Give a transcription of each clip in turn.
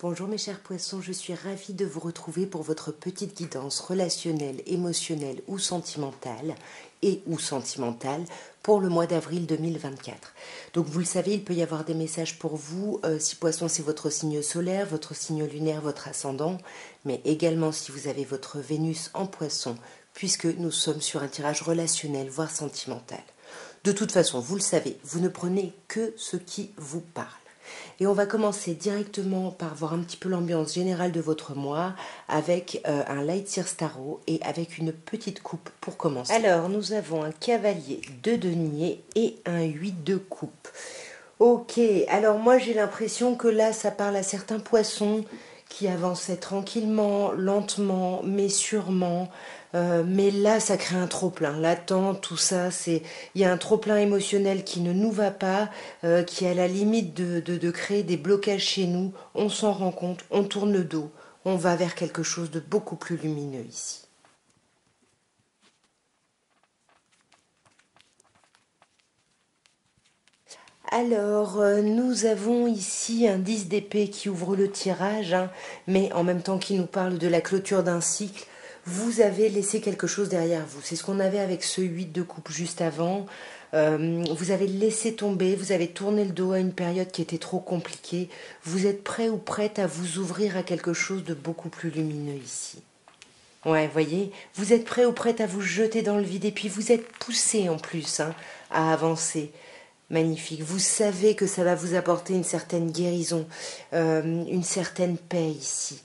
Bonjour mes chers poissons, je suis ravie de vous retrouver pour votre petite guidance relationnelle, émotionnelle ou sentimentale pour le mois d'avril 2024. Donc vous le savez, il peut y avoir des messages pour vous, si poisson c'est votre signe solaire, votre signe lunaire, votre ascendant, mais également si vous avez votre Vénus en poisson, puisque nous sommes sur un tirage relationnel, voire sentimental. De toute façon, vous le savez, vous ne prenez que ce qui vous parle. Et on va commencer directement par voir un petit peu l'ambiance générale de votre mois avec un Light Seer Tarot et avec une petite coupe pour commencer. Alors, nous avons un cavalier de denier et un 8 de coupe. Ok, alors moi j'ai l'impression que là ça parle à certains poissons qui avançaient tranquillement, lentement, mais sûrement. Mais là, ça crée un trop-plein. L'attente, tout ça, il y a un trop-plein émotionnel qui ne nous va pas, qui est à la limite de créer des blocages chez nous. On s'en rend compte, on tourne le dos, on va vers quelque chose de beaucoup plus lumineux ici. Alors, nous avons ici un 10 d'épée qui ouvre le tirage, hein, mais en même temps qui nous parle de la clôture d'un cycle. Vous avez laissé quelque chose derrière vous. C'est ce qu'on avait avec ce 8 de coupe juste avant. Vous avez laissé tomber, vous avez tourné le dos à une période qui était trop compliquée. Vous êtes prêt ou prête à vous ouvrir à quelque chose de beaucoup plus lumineux ici. Ouais, voyez, vous êtes prêt ou prête à vous jeter dans le vide et puis vous êtes poussé en plus à avancer. Magnifique. Vous savez que ça va vous apporter une certaine guérison, une certaine paix ici.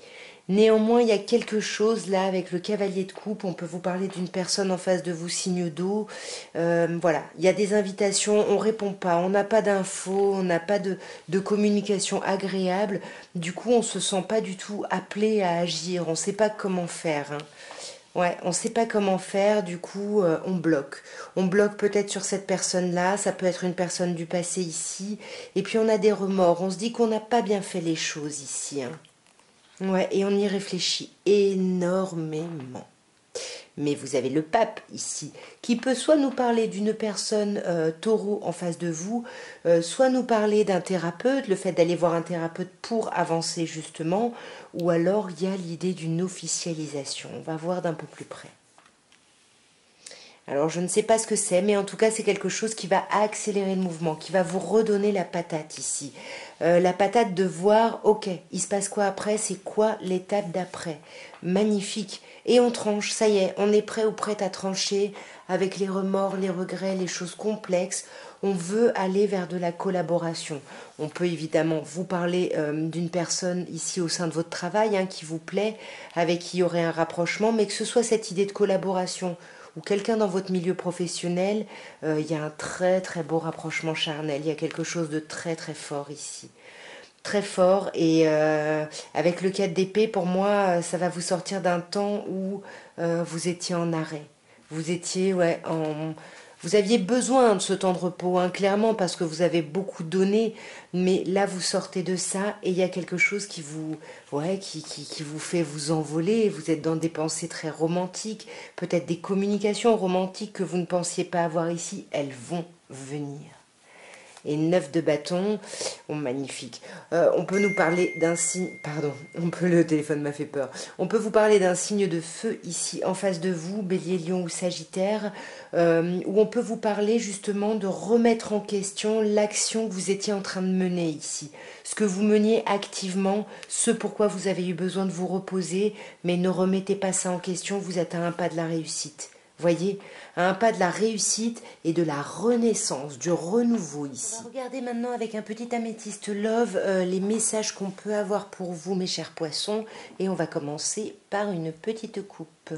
Néanmoins, il y a quelque chose là avec le cavalier de coupe. On peut vous parler d'une personne en face de vous, signe d'eau. Voilà, il y a des invitations, on répond pas, on n'a pas d'infos, on n'a pas de communication agréable. Du coup, on se sent pas du tout appelé à agir. On ne sait pas comment faire. Ouais, on ne sait pas comment faire, du coup, on bloque. On bloque peut-être sur cette personne-là, ça peut être une personne du passé ici, et puis on a des remords, on se dit qu'on n'a pas bien fait les choses ici. Ouais, et on y réfléchit énormément. Mais vous avez le pape ici, qui peut soit nous parler d'une personne taureau en face de vous, soit nous parler d'un thérapeute, le fait d'aller voir un thérapeute pour avancer justement, ou alors il y a l'idée d'une officialisation. On va voir d'un peu plus près. Alors je ne sais pas ce que c'est, mais en tout cas c'est quelque chose qui va accélérer le mouvement, qui va vous redonner la patate ici. La patate de voir, ok, il se passe quoi après, c'est quoi l'étape d'après. Magnifique. Et on tranche, ça y est, on est prêt ou prête à trancher avec les remords, les regrets, les choses complexes. On veut aller vers de la collaboration. On peut évidemment vous parler d'une personne ici au sein de votre travail qui vous plaît, avec qui il y aurait un rapprochement, mais que ce soit cette idée de collaboration ou quelqu'un dans votre milieu professionnel, il y a un très très beau rapprochement charnel, il y a quelque chose de très très fort ici. Très fort, et avec le 4 d'épée, pour moi, ça va vous sortir d'un temps où vous étiez en arrêt. Vous étiez, ouais, vous aviez besoin de ce temps de repos, clairement, parce que vous avez beaucoup donné, mais là, vous sortez de ça, et il y a quelque chose qui vous, ouais, qui vous fait vous envoler. Vous êtes dans des pensées très romantiques, peut-être des communications romantiques que vous ne pensiez pas avoir ici, elles vont venir. Et 9 de bâton, oh, magnifique. On peut nous parler d'un signe, pardon, le téléphone m'a fait peur. On peut vous parler d'un signe de feu ici, en face de vous, Bélier, Lion ou Sagittaire, où on peut vous parler justement de remettre en question l'action que vous étiez en train de mener ici. Ce que vous meniez activement, ce pourquoi vous avez eu besoin de vous reposer, mais ne remettez pas ça en question, vous êtes à un pas de la réussite. Voyez, à un pas de la réussite et de la renaissance, du renouveau ici. On va regarder maintenant avec un petit améthyste love les messages qu'on peut avoir pour vous, mes chers poissons. Et on va commencer par une petite coupe.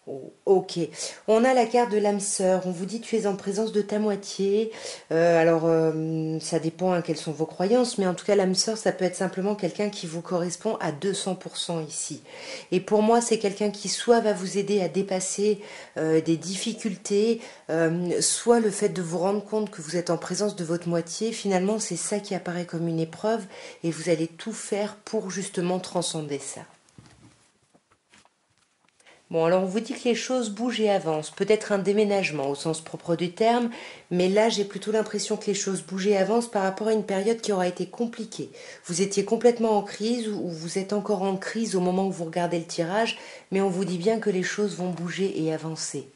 Oh, ok, on a la carte de l'âme sœur. On vous dit tu es en présence de ta moitié. Ça dépend quelles sont vos croyances, mais en tout cas l'âme sœur, ça peut être simplement quelqu'un qui vous correspond à 200% ici. Et pour moi, c'est quelqu'un qui soit va vous aider à dépasser des difficultés, soit le fait de vous rendre compte que vous êtes en présence de votre moitié. Finalement, c'est ça qui apparaît comme une épreuve, et vous allez tout faire pour justement transcender ça. Bon, alors on vous dit que les choses bougent et avancent. Peut-être un déménagement au sens propre du terme, mais là j'ai plutôt l'impression que les choses bougent et avancent par rapport à une période qui aura été compliquée. Vous étiez complètement en crise ou vous êtes encore en crise au moment où vous regardez le tirage, mais on vous dit bien que les choses vont bouger et avancer.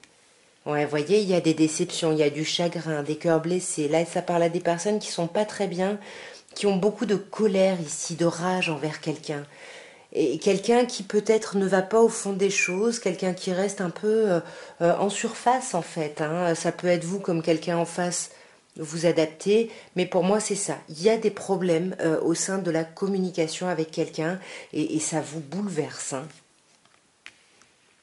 Ouais, voyez, il y a des déceptions, il y a du chagrin, des cœurs blessés. Là, ça parle à des personnes qui sont pas très bien, qui ont beaucoup de colère ici, de rage envers quelqu'un. Et quelqu'un qui peut-être ne va pas au fond des choses, quelqu'un qui reste un peu en surface en fait, hein. Ça peut être vous comme quelqu'un en face, vous adaptez, mais pour moi c'est ça. Il y a des problèmes au sein de la communication avec quelqu'un et ça vous bouleverse, hein.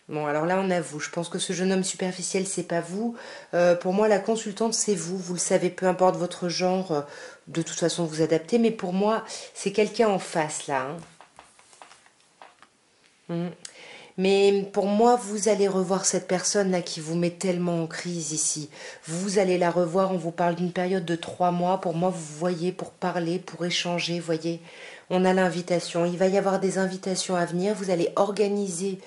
Bon, alors là, on avoue. Je pense que ce jeune homme superficiel, c'est pas vous. Pour moi, la consultante, c'est vous. Vous le savez, peu importe votre genre, de toute façon, vous adaptez. Mais pour moi, c'est quelqu'un en face, là, hein. Mm. Mais pour moi, vous allez revoir cette personne-là qui vous met tellement en crise ici. Vous allez la revoir, on vous parle d'une période de 3 mois. Pour moi, vous voyez, pour parler, pour échanger, voyez. On a l'invitation. Il va y avoir des invitations à venir. Vous allez organiser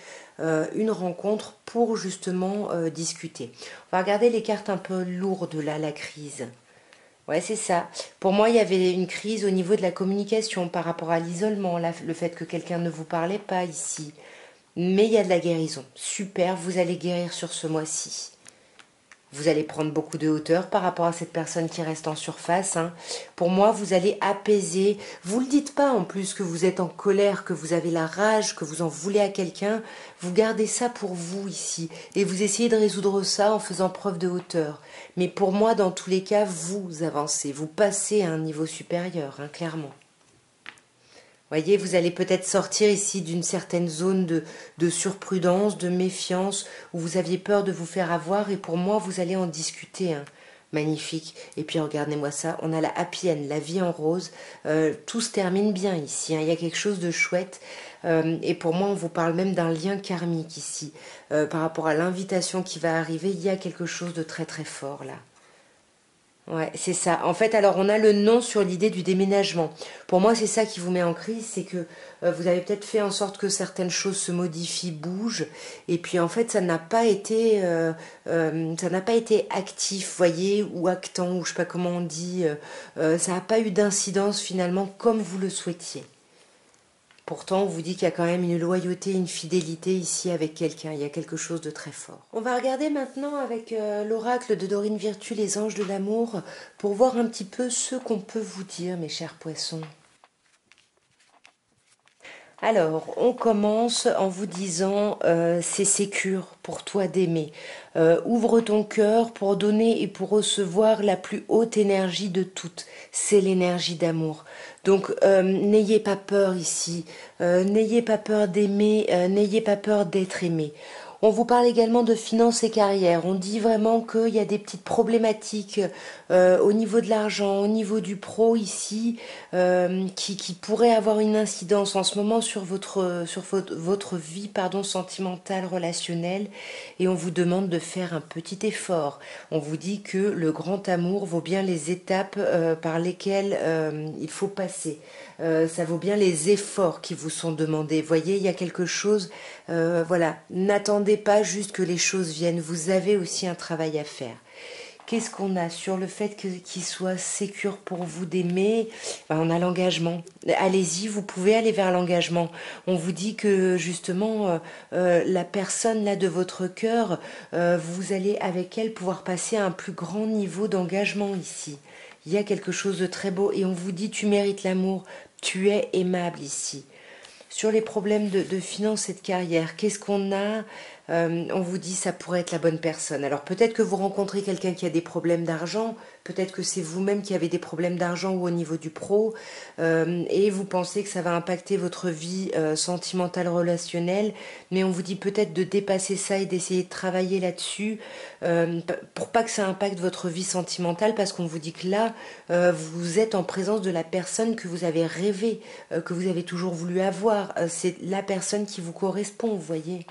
une rencontre pour justement discuter. On va regarder les cartes un peu lourdes là, la crise. Ouais, c'est ça. Pour moi, il y avait une crise au niveau de la communication par rapport à l'isolement, le fait que quelqu'un ne vous parlait pas ici. Mais il y a de la guérison. Super, vous allez guérir sur ce mois-ci. Vous allez prendre beaucoup de hauteur par rapport à cette personne qui reste en surface, hein. Pour moi, vous allez apaiser. Vous ne le dites pas en plus que vous êtes en colère, que vous avez la rage, que vous en voulez à quelqu'un. Vous gardez ça pour vous ici. Et vous essayez de résoudre ça en faisant preuve de hauteur. Mais pour moi, dans tous les cas, vous avancez. Vous passez à un niveau supérieur, hein, clairement. Voyez, vous allez peut-être sortir ici d'une certaine zone de surprudence, de méfiance, où vous aviez peur de vous faire avoir, et pour moi, vous allez en discuter, hein. Magnifique. Et puis regardez-moi ça, on a la happy end, la vie en rose. Tout se termine bien ici, hein. Il y a quelque chose de chouette. Et pour moi, on vous parle même d'un lien karmique ici. Par rapport à l'invitation qui va arriver, il y a quelque chose de très très fort là. Ouais, c'est ça. En fait, alors on a le non sur l'idée du déménagement. Pour moi, c'est ça qui vous met en crise, c'est que vous avez peut-être fait en sorte que certaines choses se modifient, bougent, et puis en fait, ça n'a pas été actif, voyez, ou actant, ou je sais pas comment on dit. Ça n'a pas eu d'incidence finalement comme vous le souhaitiez. Pourtant, on vous dit qu'il y a quand même une loyauté, une fidélité ici avec quelqu'un. Il y a quelque chose de très fort. On va regarder maintenant avec l'oracle de Dorine Virtue, les anges de l'amour, pour voir un petit peu ce qu'on peut vous dire, mes chers poissons. Alors, on commence en vous disant c'est sécure pour toi d'aimer. Ouvre ton cœur pour donner et pour recevoir la plus haute énergie de toutes. C'est l'énergie d'amour. Donc, n'ayez pas peur ici. N'ayez pas peur d'aimer. N'ayez pas peur d'être aimé. On vous parle également de finances et carrière. On dit vraiment qu'il y a des petites problématiques au niveau de l'argent, au niveau du pro ici, qui pourraient avoir une incidence en ce moment sur votre vie sentimentale, relationnelle. Et on vous demande de faire un petit effort. On vous dit que le grand amour vaut bien les étapes par lesquelles il faut passer. Ça vaut bien les efforts qui vous sont demandés. Voyez, il y a quelque chose, voilà, n'attendez pas juste que les choses viennent, vous avez aussi un travail à faire. Qu'est-ce qu'on a sur le fait qu'il soit sécure pour vous d'aimer? Ben, on a l'engagement. Allez-y, vous pouvez aller vers l'engagement. On vous dit que justement, la personne là de votre cœur, vous allez avec elle pouvoir passer à un plus grand niveau d'engagement ici. Il y a quelque chose de très beau et on vous dit tu mérites l'amour, tu es aimable ici. Sur les problèmes de finances et de carrière, qu'est-ce qu'on a? On vous dit ça pourrait être la bonne personne. Alors peut-être que vous rencontrez quelqu'un qui a des problèmes d'argent, peut-être que c'est vous-même qui avez des problèmes d'argent ou au niveau du pro, et vous pensez que ça va impacter votre vie sentimentale, relationnelle, mais on vous dit peut-être de dépasser ça et d'essayer de travailler là-dessus pour pas que ça impacte votre vie sentimentale, parce qu'on vous dit que là, vous êtes en présence de la personne que vous avez rêvé, que vous avez toujours voulu avoir. C'est la personne qui vous correspond, vous voyez.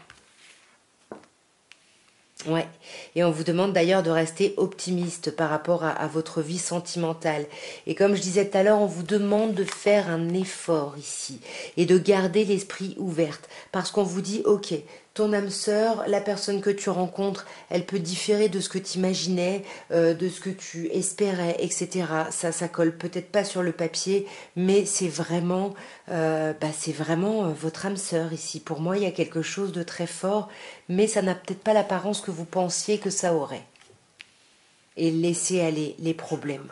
Ouais, et on vous demande d'ailleurs de rester optimiste par rapport à votre vie sentimentale. Et comme je disais tout à l'heure, on vous demande de faire un effort ici et de garder l'esprit ouvert. Parce qu'on vous dit, ok, ton âme sœur, la personne que tu rencontres, elle peut différer de ce que tu imaginais, de ce que tu espérais, etc. Ça colle peut-être pas sur le papier, mais c'est vraiment, votre âme sœur ici. Pour moi, il y a quelque chose de très fort, mais ça n'a peut-être pas l'apparence que vous pensiez que ça aurait. Et laissez aller les problèmes.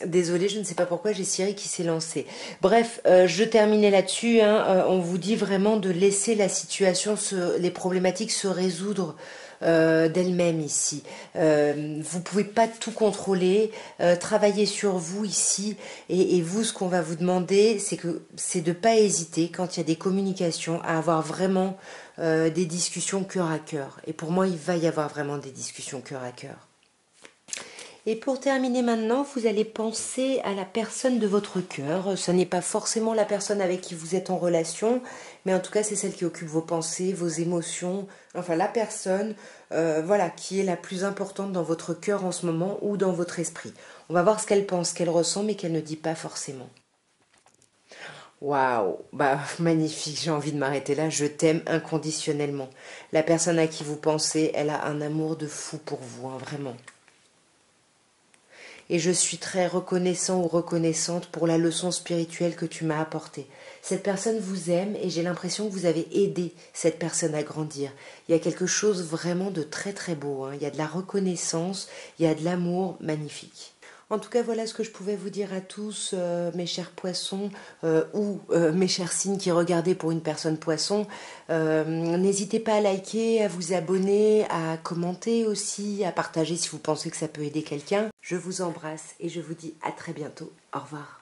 Désolée, je ne sais pas pourquoi j'ai Siri qui s'est lancée. Bref, je terminais là-dessus. On vous dit vraiment de laisser la situation, les problématiques se résoudre d'elles-mêmes ici. Vous pouvez pas tout contrôler. Travaillez sur vous ici. Et vous, ce qu'on va vous demander, c'est de pas hésiter quand il y a des communications à avoir vraiment des discussions cœur à cœur. Et pour moi, il va y avoir vraiment des discussions cœur à cœur. Et pour terminer maintenant, vous allez penser à la personne de votre cœur. Ce n'est pas forcément la personne avec qui vous êtes en relation, mais en tout cas c'est celle qui occupe vos pensées, vos émotions, enfin la personne qui est la plus importante dans votre cœur en ce moment ou dans votre esprit. On va voir ce qu'elle pense, qu'elle ressent, mais qu'elle ne dit pas forcément. Waouh, magnifique, j'ai envie de m'arrêter là, je t'aime inconditionnellement. La personne à qui vous pensez, elle a un amour de fou pour vous, vraiment. Et je suis très reconnaissant ou reconnaissante pour la leçon spirituelle que tu m'as apportée. Cette personne vous aime et j'ai l'impression que vous avez aidé cette personne à grandir. Il y a quelque chose vraiment de très très beau. Il y a de la reconnaissance, il y a de l'amour magnifique. En tout cas, voilà ce que je pouvais vous dire à tous, mes chers poissons, ou mes chers signes qui regardaient pour une personne poisson. N'hésitez pas à liker, à vous abonner, à commenter aussi, à partager si vous pensez que ça peut aider quelqu'un. Je vous embrasse et je vous dis à très bientôt. Au revoir.